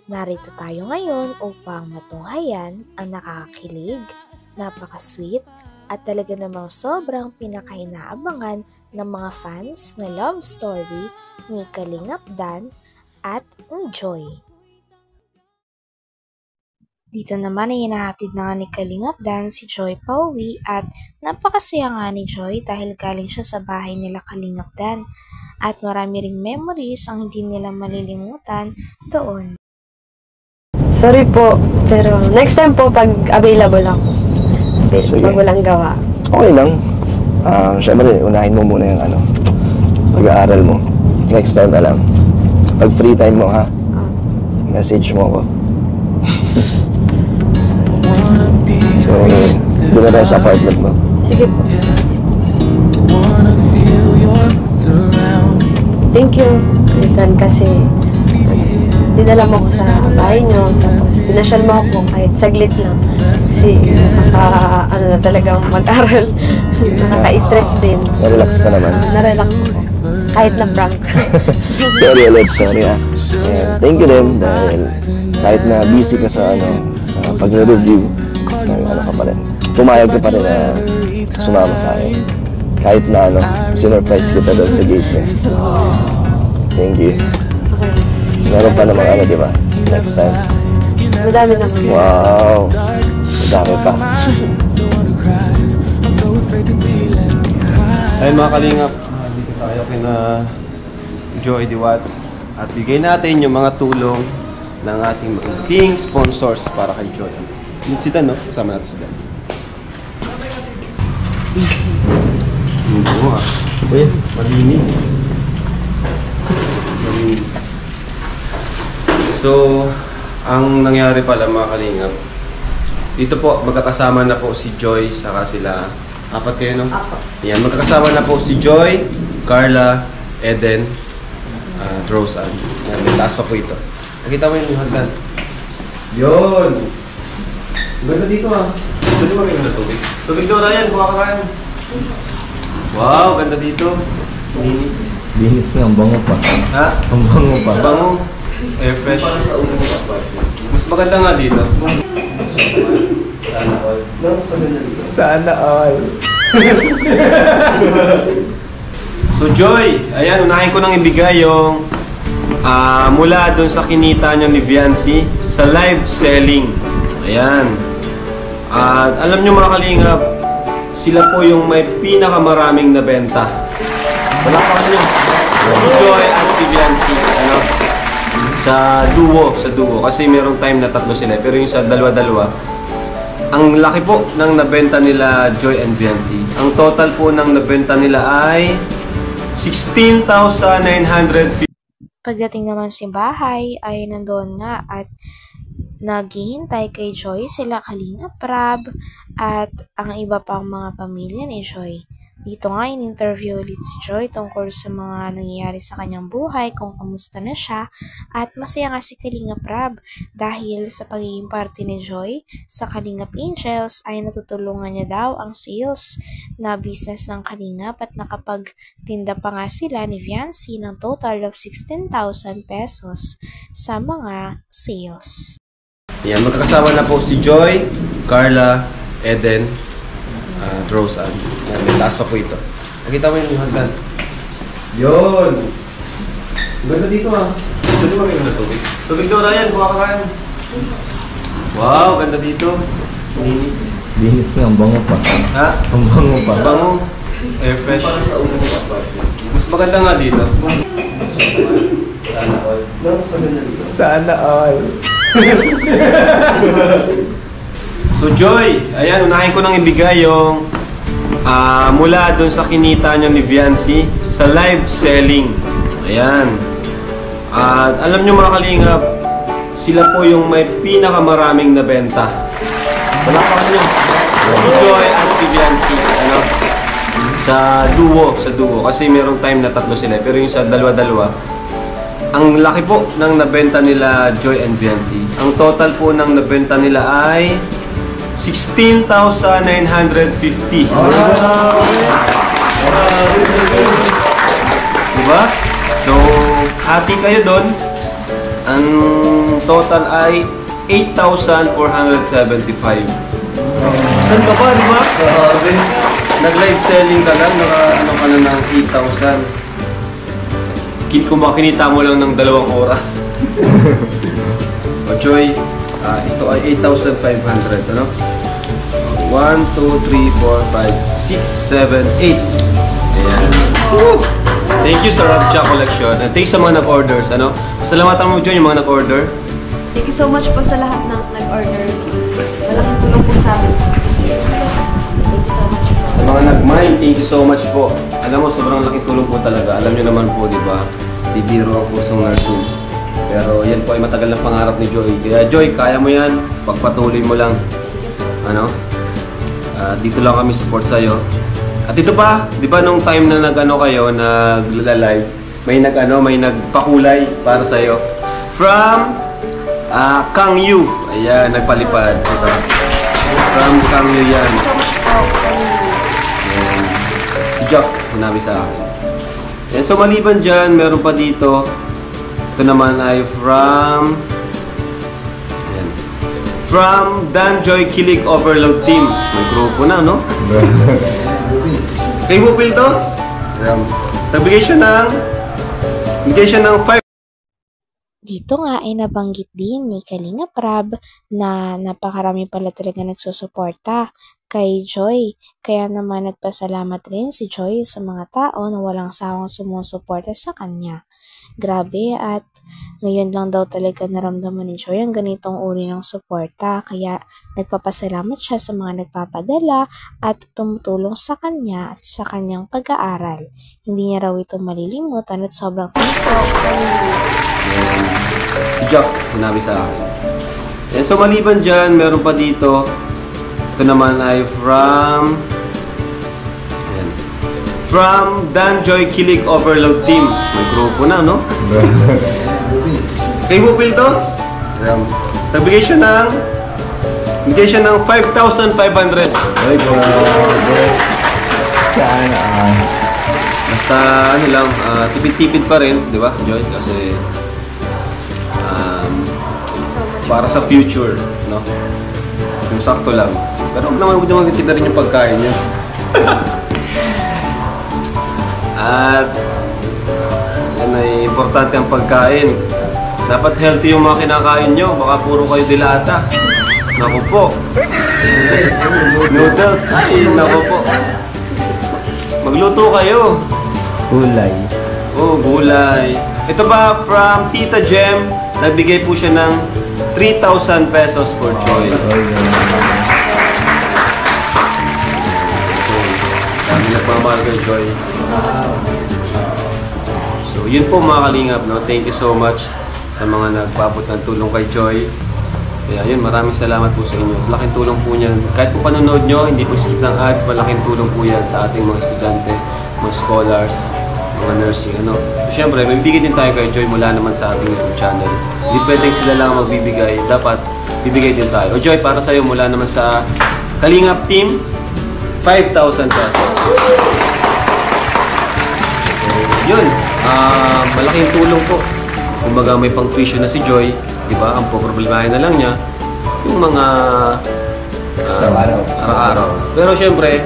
Narito tayo ngayon upang matunghayan ang nakakakilig, napaka-sweet at talaga namang sobrang pinakainaabangan ng mga fans na love story ni Kalingap Dan at ni Joy. Dito naman ay hinahatid na nga ni Kalingap Dan si Joy pauwi at napakasaya nga ni Joy dahil galing siya sa bahay nila Kalingap Dan at marami ring memories ang hindi nila malilimutan doon. Sorry po, pero next time po pag available ako. Sige. Pag walang gawa. Okay lang. Siyempre, unahin mo muna yung pag-aaral mo. Next time na lang. Pag free time mo, ha? Message mo ako. So, doon na tayo sa apartment mo. Sige po. Thank you, Ethan, kasi dinala mo ko sa bahay niyo, tapos pinasyal mo ako kahit saglit lang. Kasi na talagang mag-aral, nakaka-stress din. Na-relax ka naman. Na-relax ako. Kahit na prank. Sorry ulit, sorry ha. And thank you din dahil kahit na busy ka sa pag-review, ka pa rin. Pumayag ka pa rin na sumama sa akin. Kahit na sinurprise kita doon sa gate niya. Thank you. Okay. Meron pa namang di ba? Next time. Madami na. Wow! Madami pa. Ayun mga kalingap, dito tayo kina Joy D. Watts at bigay natin yung mga tulong ng ating magiging sponsors para kay Joy. Yung si Dan, no? Kasama natin si Dan. Oo ah. Uy, malinis. Malinis. So, ang nangyari pala mga kalingap, dito po magkakasama na po si Joy saka sila. Apat kayo, no? Apat. Yan, magkakasama na po si Joy, Carla, Eden, Roseanne. Yan, may taas pa po ito. Nakita mo yung hagdan. Yun! Ganda dito ah. Pwede ba kayo na tubig? Tubig daw, Ryan. Kuha ka, Ryan. Wow, ganda dito. Linis. Linis nga, ang bango pa. Ha? Ang bango pa. Bango. Air fresh. Mas maganda nga dito. Sana all. Sana all. So Joy, ayan, unahin ko nang ibigay yung mula dun sa kinita nyo ni Viancy sa live selling. Ayan. At alam nyo mga kalingap, sila po yung may pinakamaraming nabenta. Wala pa nyo. Si Joy at si Viancy. Ano? Sa duo. Kasi merong time na tatlo sila. Pero yung sa dalawa-dalawa, ang laki po ng nabenta nila Joy and Viancy. Ang total po ng nabenta nila ay 16,950. Pagdating naman sa bahay ay nandoon nga at naghihintay kay Joy sila Kalingap Rab at ang iba pang mga pamilya ni Joy. Dito nga in-interview ulit si Joy tungkol sa mga nangyayari sa kanyang buhay, kung kamusta na siya, at masaya nga si Kalingap Rab dahil sa pagiging parte ni Joy sa Kalingap Angels ay natutulungan niya daw ang sales na business ng Kalingap at nakapagtinda pa nga sila ni Viancy ng total of 16,000 pesos sa mga sales. Yan, magkakasama na po si Joy, Carla, Eden, Roseanne. Yan, may taas pa po ito. Nakita mo yung hagdan. Yun! Ganda dito ah. Pwede ba kayo na tubig? Tubig daw, Ryan. Kuha ka, Ryan. Wow, ganda dito. Linis. Linis nga, ang bango pa. Ha? Ang bango pa. Bango. Air fresh. Mas maganda nga dito. Sana all. Sana all. So Joy, ayan, unahin ko nang ibigay yung mula dun sa kinita nyo ni Viancy sa live selling. Ayan. At alam nyo mga kalingap, sila po yung may pinakamaraming nabenta. Wala pa nyo. Si Joy at si Viancy. Ano? Sa duo. Kasi merong time na tatlo sila. Pero yung sa dalawa-dalawa, ang laki po ng nabenta nila Joy and Viancy. Ang total po ng nabenta nila ay 16,950. Diba? So, hati kayo doon. Ang total ay 8,475. Saan ka ba, di ba? Nag-live selling ka lang, ano ka na ng 8,000. Kinita mo lang ng 2 oras. O Joy, ito ay 8,500, ano? 1, 2, 3, 4, 5, 6, 7, 8. Ayan. Woo! Thank you sa Rapcha Collection. And thanks sa mga nag-orders, ano? Pasalamatan mo, Joy, yung mga nag-order. Thank you so much po sa lahat ng nag-order. Malaking tulong po sa amin. Thank you so much po. Sa mga nag-mind, thank you so much po. Alam mo, sobrang laking tulong po talaga. Alam niyo naman po, di ba? Bibiro ang kursong nursing. Pero yan po ay matagal na pangarap ni Joy. Kaya Joy, kaya mo yan. Pagpatuloy mo lang. Ano? Dito lang kami support sa'yo. At ito pa, di ba nung time na nag-ano kayo, nag-live, may nagpakulay para sa'yo. From Kang Yu. Ayan, nagpalipad. Ito. From Kang Yu yan. Ayan. Si Jock, sinabi sa akin. Ayan, so maliban dyan, meron pa dito. Ito naman ay from... Ayan. From Dan Joy Kilig Overload Team. May grupo na, no? Kay Wupil to? Ayan. Nagbigay siya ng 5. Dito nga ay nabanggit din ni Kalinga Prab na napakarami pala talaga nagsusuporta kay Joy. Kaya naman nagpasalamat rin si Joy sa mga tao na walang sawang sumusuporta sa kanya. Grabe, at ngayon lang daw talaga naramdaman ni Joy ang ganitong uri ng suporta. Kaya nagpapasalamat siya sa mga nagpapadala at tumutulong sa kanya at sa kanyang pag-aaral. Hindi niya raw ito malilimutan at sobrang thankful siya. Si Jock, sinabi sa akin. And so maliban dyan, meron pa dito. Ito naman ay from... Ayan. From Dan Joy Kilig Overload Team. May grupo na, no? Kay Wupil to? Ayan. Nagbigay siya ng 5,500. Ay, sana Basta ano lang, tipid-tipid pa rin, di ba, Joy? Kasi para sa future, no? Yung sakto lang. Pero huwag naman titidarin yung pagkain niya. At yan ay importante ang pagkain. Dapat healthy yung mga kinakain nyo. Baka puro kayo dilata. Naku po. Noodles. Ay, naku po. Magluto kayo. Kulay. Oh, gulay. Ito ba from Tita Jem? Nagbigay po siya ng 3,000 pesos for Joy. Dami nagmamahal kay Joy. So, yun po mga kalingap, no? Thank you so much sa mga nagpabot ng tulong kay Joy. Kaya yun, maraming salamat po sa inyo. Laking tulong po niyan. Kahit po panonood nyo, hindi po skip ng ads, malaking tulong po yan sa ating mga estudyante, mga scholars, mga nursing, ano. So, syempre, may bibigay din tayo kay Joy mula naman sa ating YouTube channel. Hindi pwedeng sila lang magbibigay, dapat bibigay din tayo. O Joy, para sa'yo mula naman sa Kalingap Team, 5,000 pesos. Yun, malaking tulong po. Kumbaga may pang-tuition na si Joy, di ba? Ang problemahin na lang niya, yung mga araw-araw. Pero syempre,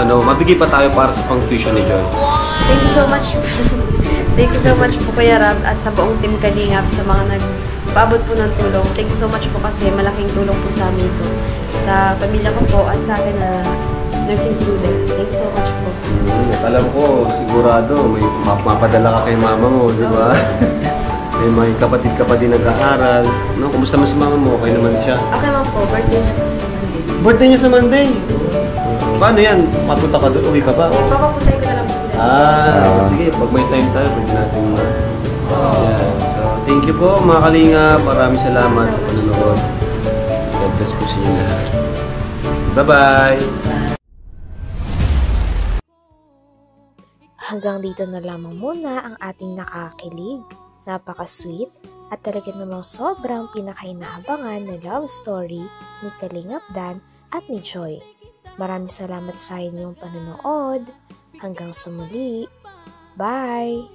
mabigay pa tayo para sa pang-tuition ni Joy. Thank you so much. Thank you so much po Kuya Rab at sa buong team Kalingap sa mga nagpaabot po ng tulong. Thank you so much po kasi malaking tulong po sa amin po. Sa pamilya ko po at sa akin na nursing student. Thank you so much po. Alam ko, sigurado, may mapadala ka kay mama mo, di ba? May kapatid ka pa din nag-aaral. No? Kumusta man si mama mo? Okay naman siya? Okay man po, birthday niya po sa Monday. Birthday niya sa Monday? Paano yan? Papunta ka doon? Uwi ka ba? Papapuntay ko na lang po. Sige, pag may time tayo, pwede natin yan. So, thank you po mga Kalinga. Maraming salamat sa panonood. God bless po sa inyo lahat. Bye-bye! Hanggang dito na lamang muna ang ating nakakakilig, napaka-sweet, at talaga namang sobrang pinakainahabangan na love story ni Kalingap Dan at ni Joy. Maraming salamat sa inyong panonood. Hanggang sa muli. Bye!